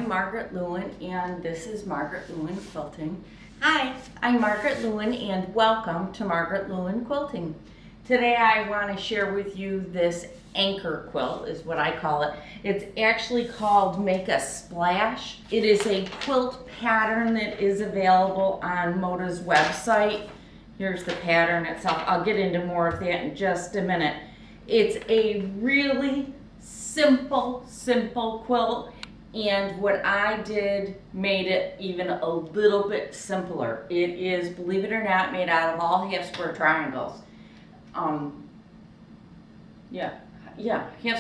I'm Margaret Lewin, and this is Margaret Lewin Quilting. Hi, I'm Margaret Lewin, and welcome to Margaret Lewin Quilting. Today I want to share with you this anchor quilt, is what I call it. It's actually called Make a Splash. It is a quilt pattern that is available on Moda's website. Here's the pattern itself. I'll get into more of that in just a minute. It's a really simple quilt, and what I did made it even a little bit simpler. It is, believe it or not, made out of all half square triangles. Half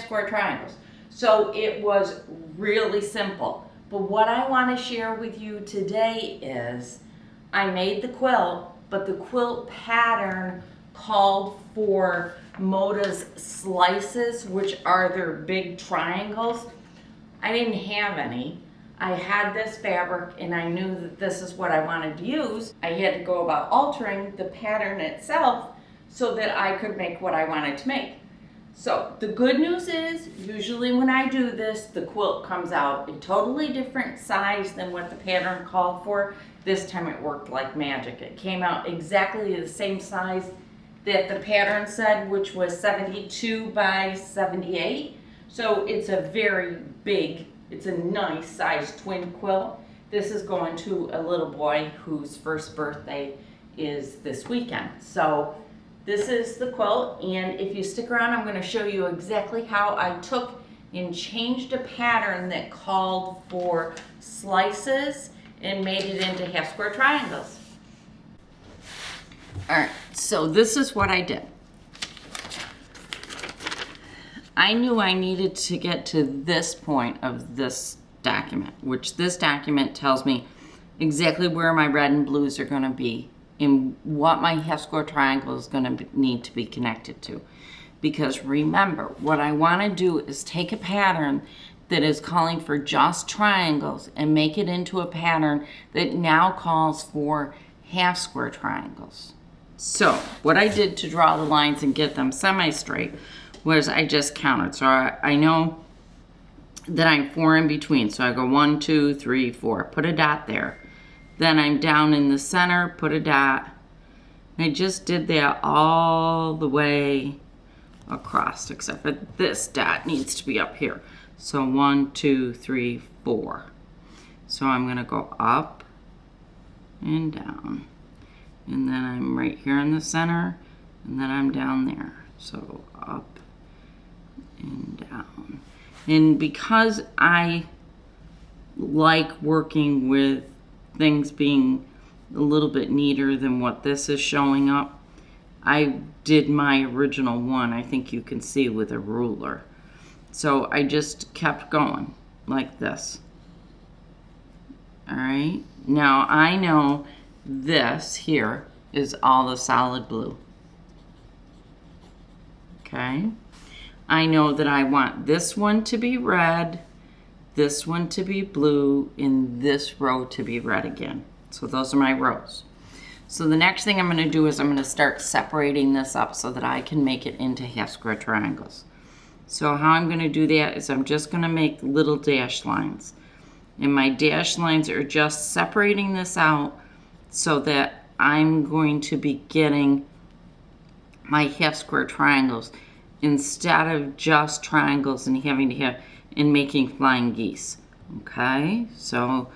square triangles. So it was really simple. But what I want to share with you today is I made the quilt, but the quilt pattern called for Moda's slices, which are their big triangles. I didn't have any. I had this fabric and I knew that this is what I wanted to use. I had to go about altering the pattern itself so that I could make what I wanted to make. So the good news is, usually when I do this, the quilt comes out a totally different size than what the pattern called for. This time it worked like magic. It came out exactly the same size that the pattern said, which was 72 by 78. So it's a very big, it's a nice size twin quilt. This is going to a little boy whose first birthday is this weekend. So this is the quilt, and if you stick around, I'm going to show you exactly how I took and changed a pattern that called for slices and made it into half square triangles. Alright, so this is what I did. I knew I needed to get to this point of this document, which this document tells me exactly where my red and blues are going to be and what my half square triangle is going to need to be connected to. Because remember, what I want to do is take a pattern that is calling for just triangles and make it into a pattern that now calls for half square triangles. So what I did to draw the lines and get them semi-straight was I just counted. So I know that I'm 4 in between. So I go 1, 2, 3, 4, put a dot there. Then I'm down in the center, put a dot. I just did that all the way across, except for this dot needs to be up here. So 1, 2, 3, 4. So I'm gonna go up and down. And then I'm right here in the center, and then I'm down there. So up and down. And because I like working with things being a little bit neater than what this is showing up, I did my original one, I think you can see, with a ruler. So I just kept going like this. All right, now I know this here is all the solid blue. Okay, I know that I want this one to be red, this one to be blue, and this row to be red again. So those are my rows. So the next thing I'm going to do is I'm going to start separating this up so that I can make it into half square triangles. So how I'm going to do that is I'm just going to make little dash lines. And my dash lines are just separating this out so that I'm going to be getting my half square triangles instead of just triangles and having to have and making flying geese. Okay, so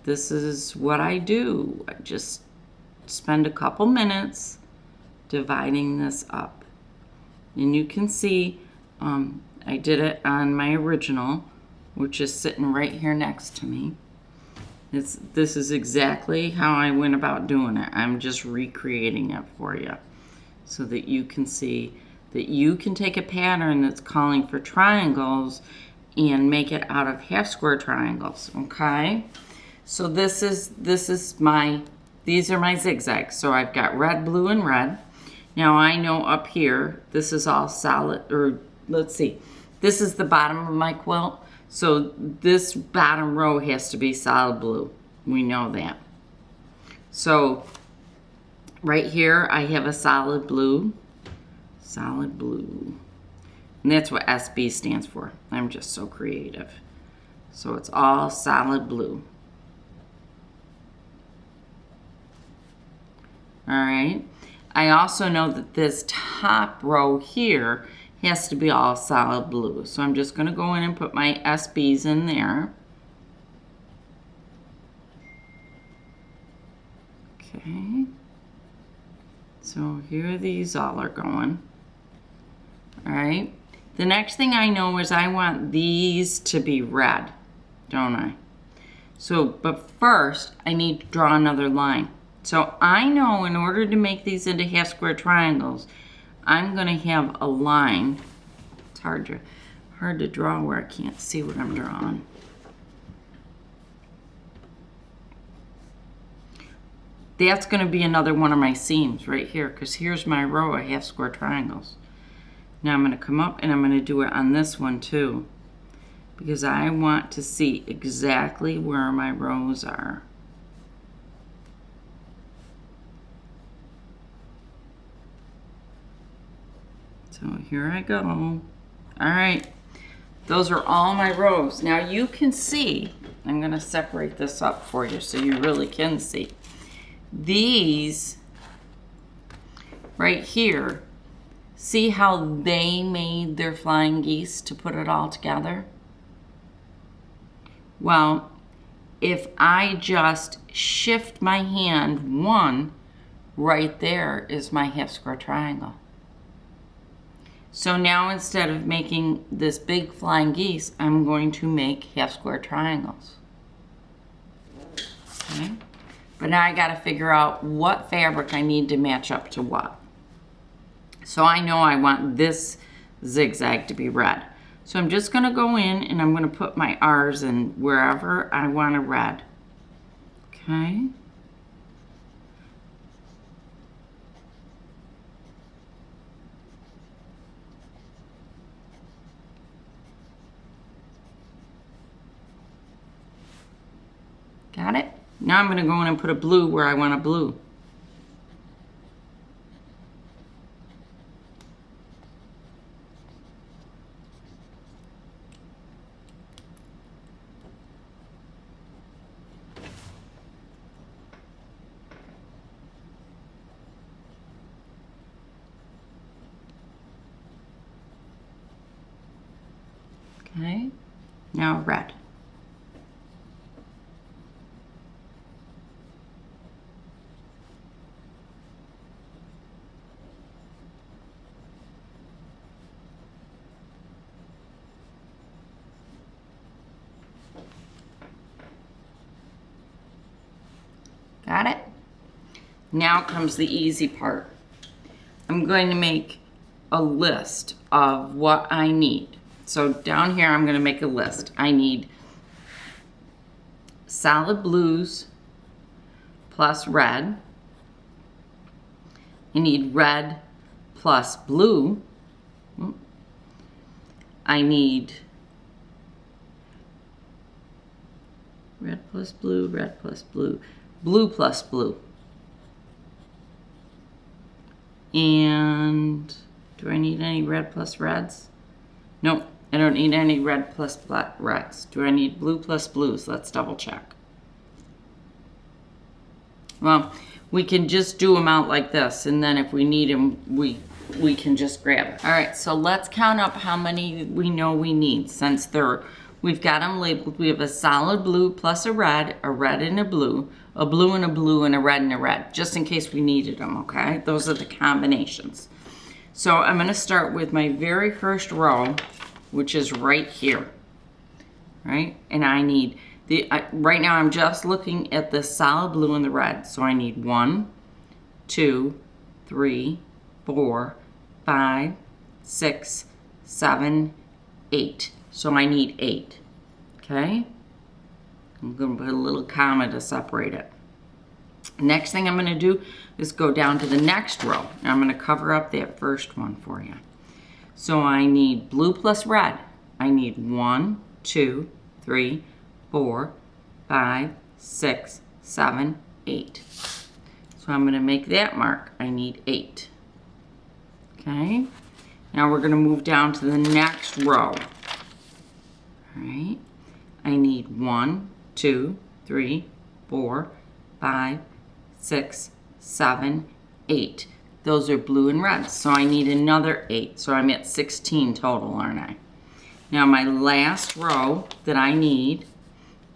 this is what I do. I just spend a couple minutes dividing this up. And you can see I did it on my original, which is sitting right here next to me. This is exactly how I went about doing it. I'm just recreating it for you so that you can see that you can take a pattern that's calling for triangles and make it out of half square triangles. Okay, so these are my zigzags. So I've got red, blue, and red. Now I know up here this is all solid, or let's see, this is the bottom of my quilt. So this bottom row has to be solid blue. We know that. So right here I have a solid blue. And that's what SB stands for. I'm just so creative. So it's all solid blue. All right. I also know that this top row here has to be all solid blue. So I'm just going to go in and put my SBs in there. Okay. So here these all are going. All right. The next thing I know is I want these to be red, don't I? So, but first I need to draw another line. So I know in order to make these into half square triangles, I'm going to have a line. It's hard to draw where I can't see what I'm drawing. That's going to be another one of my seams right here, because here's my row of half square triangles. Now I'm going to come up and I'm going to do it on this one too, because I want to see exactly where my rows are. So here I go. All right, those are all my rows. Now you can see, I'm going to separate this up for you so you really can see. These right here, see how they made their flying geese to put it all together? Well, if I just shift my hand one, right there is my half square triangle. So now instead of making this big flying geese, I'm going to make half square triangles. Okay? But now I got to figure out what fabric I need to match up to what. So I know I want this zigzag to be red. So I'm just going to go in and I'm going to put my R's in wherever I want a red. Okay. Got it? Now I'm going to go in and put a blue where I want a blue. Okay, now red. Got it? Now comes the easy part. I'm going to make a list of what I need. So down here, I'm going to make a list. I need solid blues plus red. I need red plus blue. I need red plus blue, red plus blue, blue plus blue. And do I need any red plus reds? Nope. I don't need any red plus black reds. Do I need blue plus blues? Let's double check. Well, we can just do them out like this, and then if we need them, we can just grab it. All right, so let's count up how many we know we need. Since we've got them labeled, we have a solid blue plus a red and a blue and a blue, and a red and a red, just in case we needed them, okay? Those are the combinations. So I'm going to start with my very first row, which is right here, right? And I need, right now I'm just looking at the solid blue and the red. So I need 1, 2, 3, 4, 5, 6, 7, 8. So I need 8, okay? I'm going to put a little comma to separate it. Next thing I'm going to do is go down to the next row. And I'm going to cover up that first one for you. So I need blue plus red. I need 1, 2, 3, 4, 5, 6, 7, 8. So I'm going to make that mark. I need 8. Okay. Now we're going to move down to the next row. All right. I need 1, 2, 3, 4, 5, 6, 7, 8. Those are blue and red, so I need another 8. So I'm at 16 total, aren't I? Now my last row that I need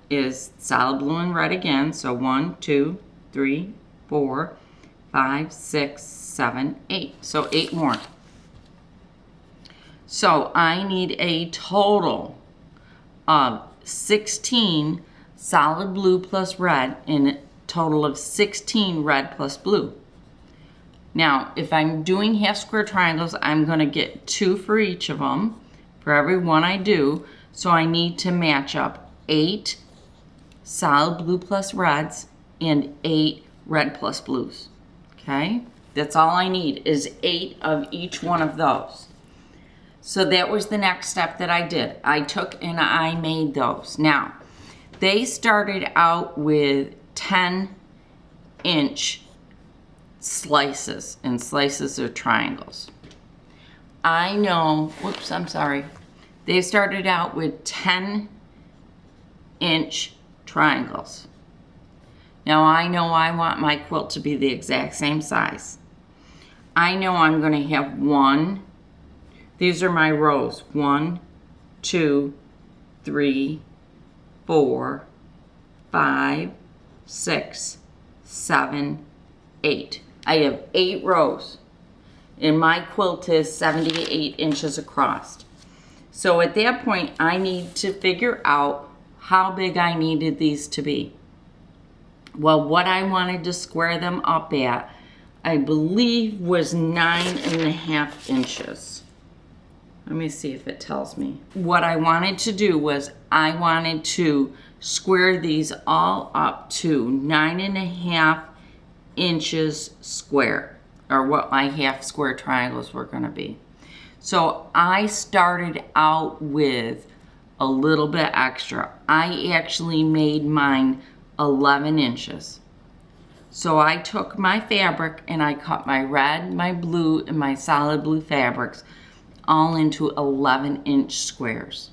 is solid blue and red again. So 1, 2, 3, 4, 5, 6, 7, 8. So 8 more. So I need a total of 16 solid blue plus red and a total of 16 red plus blue. Now, if I'm doing half square triangles, I'm going to get 2 for each of them, for every one I do. So I need to match up 8 solid blue plus reds and 8 red plus blues. Okay? That's all I need is 8 of each one of those. So that was the next step that I did. I took and I made those. Now, they started out with 10-inch slices, and slices are triangles. I know, whoops, I'm sorry. They started out with 10-inch triangles. Now I know I want my quilt to be the exact same size. I know I'm going to have one. These are my rows. 1, 2, 3, 4, 5, 6, 7, 8. I have 8 rows. And my quilt is 78 inches across. So at that point, I need to figure out how big I needed these to be. Well, what I wanted to square them up at, I believe, was 9.5 inches. Let me see if it tells me. What I wanted to do was I wanted to square these all up to 9.5 inches square, or what my half square triangles were going to be. So I started out with a little bit extra. I actually made mine 11 inches. So I took my fabric and I cut my red, my blue, and my solid blue fabrics all into 11-inch squares.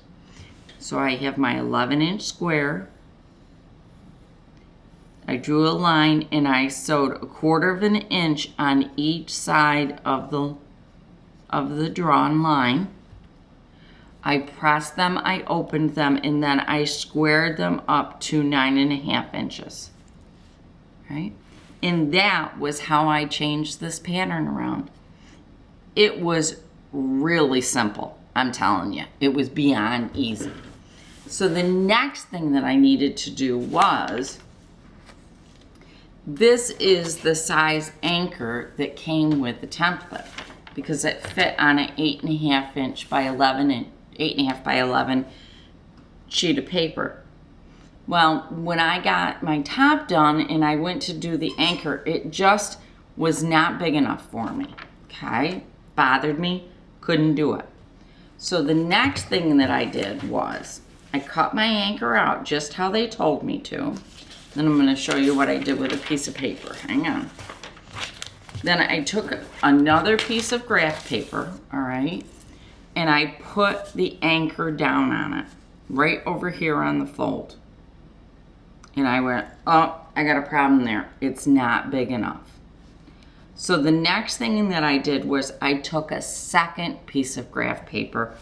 So I have my 11-inch square. I drew a line and I sewed 1/4 of an inch on each side of the drawn line. I pressed them, I opened them, and then I squared them up to 9.5 inches. Right? And that was how I changed this pattern around. It was really simple, I'm telling you. It was beyond easy. So the next thing that I needed to do was, this is the size anchor that came with the template, because it fit on an 8.5 inch by 11 8.5 by 11 sheet of paper. Well, when I got my top done and I went to do the anchor, it just was not big enough for me. Okay, bothered me, couldn't do it. So the next thing that I did was I cut my anchor out just how they told me to. Then I'm going to show you what I did with a piece of paper. Hang on. Then I took another piece of graph paper, all right, and I put the anchor down on it, right over here on the fold. And I went, oh, I got a problem there. It's not big enough. So the next thing that I did was I took a second piece of graph paper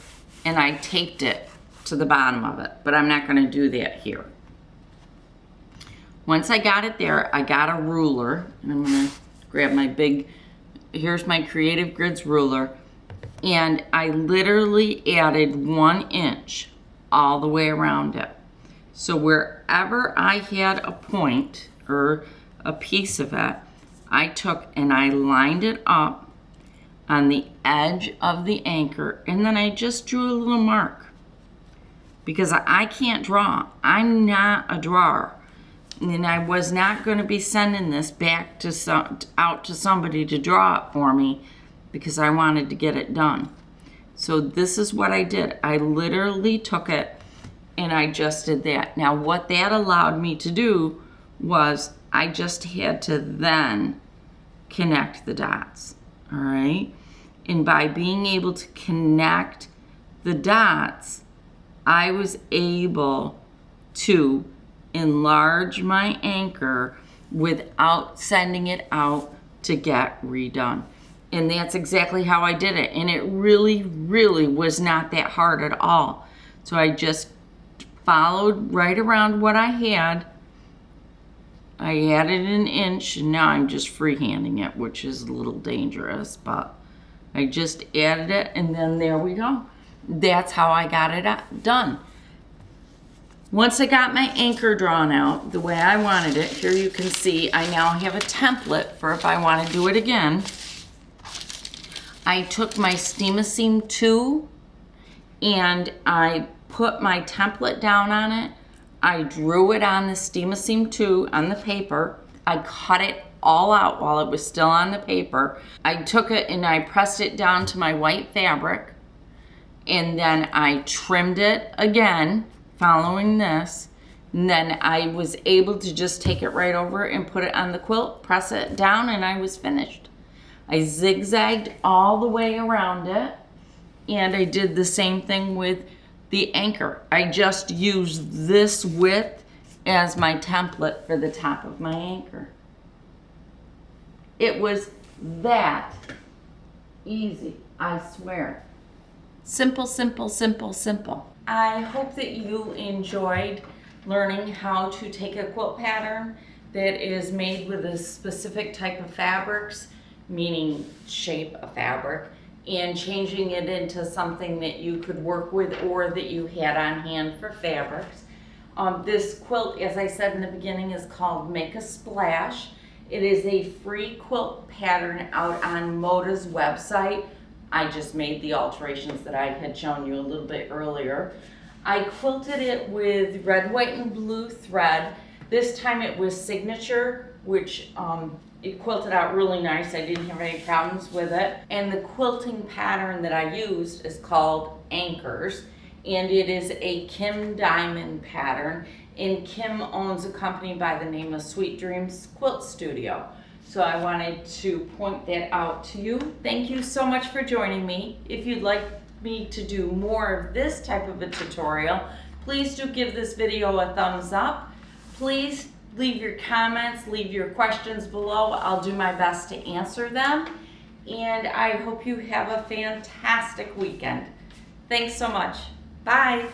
and I taped it to the bottom of it, but I'm not going to do that here. Once I got it there, I got a ruler, and I'm going to grab my big, here's my Creative Grids ruler, and I literally added 1 inch all the way around it. So wherever I had a point or a piece of it, I took and I lined it up on the edge of the anchor, and then I just drew a little mark, because I can't draw. I'm not a drawer. And I was not going to be sending this back to out to somebody to draw it for me, because I wanted to get it done. So this is what I did. I literally took it and I just did that. Now what that allowed me to do was I just had to then connect the dots. All right. And by being able to connect the dots, I was able to enlarge my anchor without sending it out to get redone. And that's exactly how I did it. And it really, really was not that hard at all. So I just followed right around what I had. I added an inch, and now I'm just freehanding it, which is a little dangerous, but I just added it, and then there we go. That's how I got it done. Once I got my anchor drawn out the way I wanted it, here you can see I now have a template for if I want to do it again. I took my Steam-A-Seam 2 and I put my template down on it. I drew it on the Steam-A-Seam 2 on the paper. I cut it all out while it was still on the paper. I took it and I pressed it down to my white fabric, and then I trimmed it again following this, and then I was able to just take it right over and put it on the quilt, press it down, and I was finished. I zigzagged all the way around it, and I did the same thing with the anchor. I just used this width as my template for the top of my anchor. It was that easy, I swear. Simple, simple, simple, simple. I hope that you enjoyed learning how to take a quilt pattern that is made with a specific type of fabrics, meaning shape of fabric, and changing it into something that you could work with or that you had on hand for fabrics. This quilt, as I said in the beginning, is called Make a Splash. It is a free quilt pattern out on Moda's website. I just made the alterations that I had shown you a little bit earlier. I quilted it with red, white, and blue thread. This time it was signature, which it quilted out really nice. I didn't have any problems with it. And the quilting pattern that I used is called Anchors, and it is a Kim Diamond pattern. And Kim owns a company by the name of Sweet Dreams Quilt Studio. So I wanted to point that out to you. Thank you so much for joining me. If you'd like me to do more of this type of a tutorial, please do give this video a thumbs up. Please leave your comments, leave your questions below. I'll do my best to answer them. And I hope you have a fantastic weekend. Thanks so much. Bye.